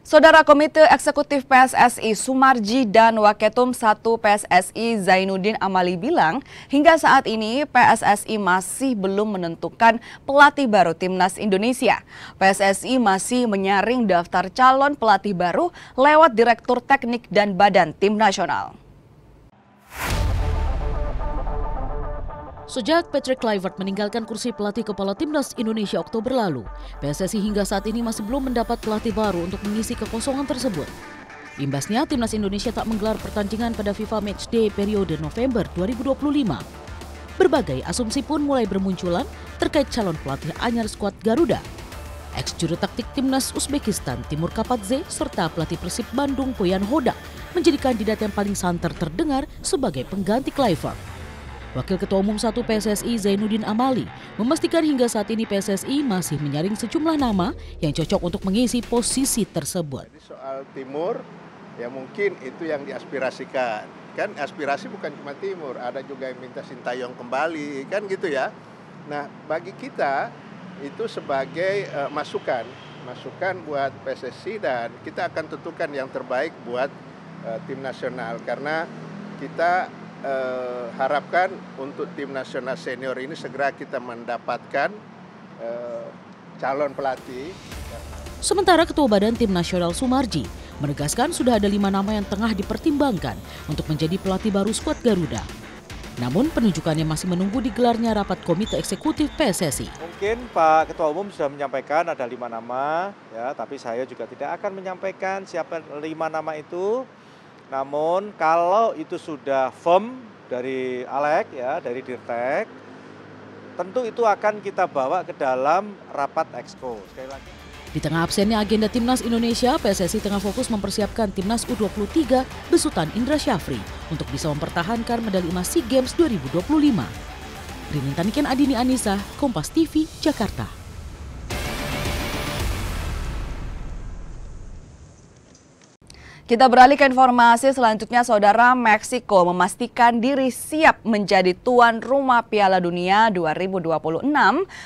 Saudara Komite Eksekutif PSSI Sumarji dan Waketum 1 PSSI Zainuddin Amali bilang, hingga saat ini PSSI masih belum menentukan pelatih baru Timnas Indonesia. PSSI masih menyaring daftar calon pelatih baru lewat Direktur Teknik dan Badan Tim Nasional. Sejak Patrick Kluivert meninggalkan kursi pelatih kepala Timnas Indonesia Oktober lalu, PSSI hingga saat ini masih belum mendapat pelatih baru untuk mengisi kekosongan tersebut. Imbasnya, Timnas Indonesia tak menggelar pertandingan pada FIFA Matchday periode November 2025. Berbagai asumsi pun mulai bermunculan terkait calon pelatih anyar skuad Garuda. Ex-juru taktik Timnas Uzbekistan Timur Kapadze serta pelatih Persib Bandung Boyan Hodak menjadi kandidat yang paling santer terdengar sebagai pengganti Kluivert. Wakil Ketua Umum 1 PSSI Zainuddin Amali memastikan hingga saat ini PSSI masih menyaring sejumlah nama yang cocok untuk mengisi posisi tersebut. Jadi soal Timur, ya mungkin itu yang diaspirasikan. Kan aspirasi bukan cuma Timur, ada juga yang minta Sintayong kembali, kan gitu ya. Nah, bagi kita itu sebagai masukan buat PSSI dan kita akan tentukan yang terbaik buat tim nasional karena kita harapkan untuk tim nasional senior ini segera kita mendapatkan calon pelatih. Sementara Ketua Badan Tim Nasional Sumarji menegaskan sudah ada 5 nama yang tengah dipertimbangkan untuk menjadi pelatih baru skuad Garuda. Namun penunjukannya masih menunggu digelarnya rapat Komite Eksekutif PSSI. Mungkin Pak Ketua Umum sudah menyampaikan ada 5 nama, ya, tapi saya juga tidak akan menyampaikan siapa 5 nama itu. Namun kalau itu sudah firm dari Alek, ya, dari Dirtek, tentu itu akan kita bawa ke dalam rapat Exco. Sekali lagi. Di tengah absennya agenda Timnas Indonesia, PSSI tengah fokus mempersiapkan Timnas U23 besutan Indra Syafri untuk bisa mempertahankan medali emas SEA Games 2025. Rini Taniken Adini Anissa, Kompas TV, Jakarta. Kita beralih ke informasi selanjutnya, Saudara. Meksiko memastikan diri siap menjadi tuan rumah Piala Dunia 2026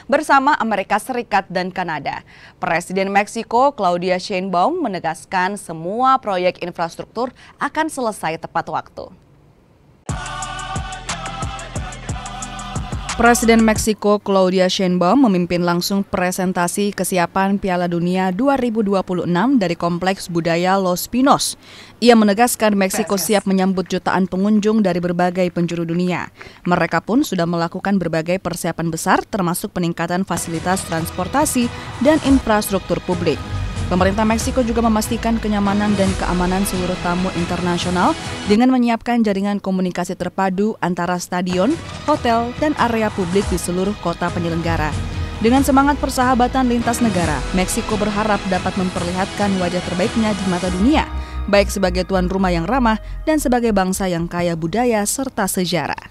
bersama Amerika Serikat dan Kanada. Presiden Meksiko Claudia Sheinbaum menegaskan semua proyek infrastruktur akan selesai tepat waktu. Presiden Meksiko Claudia Sheinbaum memimpin langsung presentasi kesiapan Piala Dunia 2026 dari Kompleks Budaya Los Pinos. Ia menegaskan Meksiko siap menyambut jutaan pengunjung dari berbagai penjuru dunia. Mereka pun sudah melakukan berbagai persiapan besar termasuk peningkatan fasilitas transportasi dan infrastruktur publik. Pemerintah Meksiko juga memastikan kenyamanan dan keamanan seluruh tamu internasional dengan menyiapkan jaringan komunikasi terpadu antara stadion, hotel, dan area publik di seluruh kota penyelenggara. Dengan semangat persahabatan lintas negara, Meksiko berharap dapat memperlihatkan wajah terbaiknya di mata dunia, baik sebagai tuan rumah yang ramah dan sebagai bangsa yang kaya budaya serta sejarah.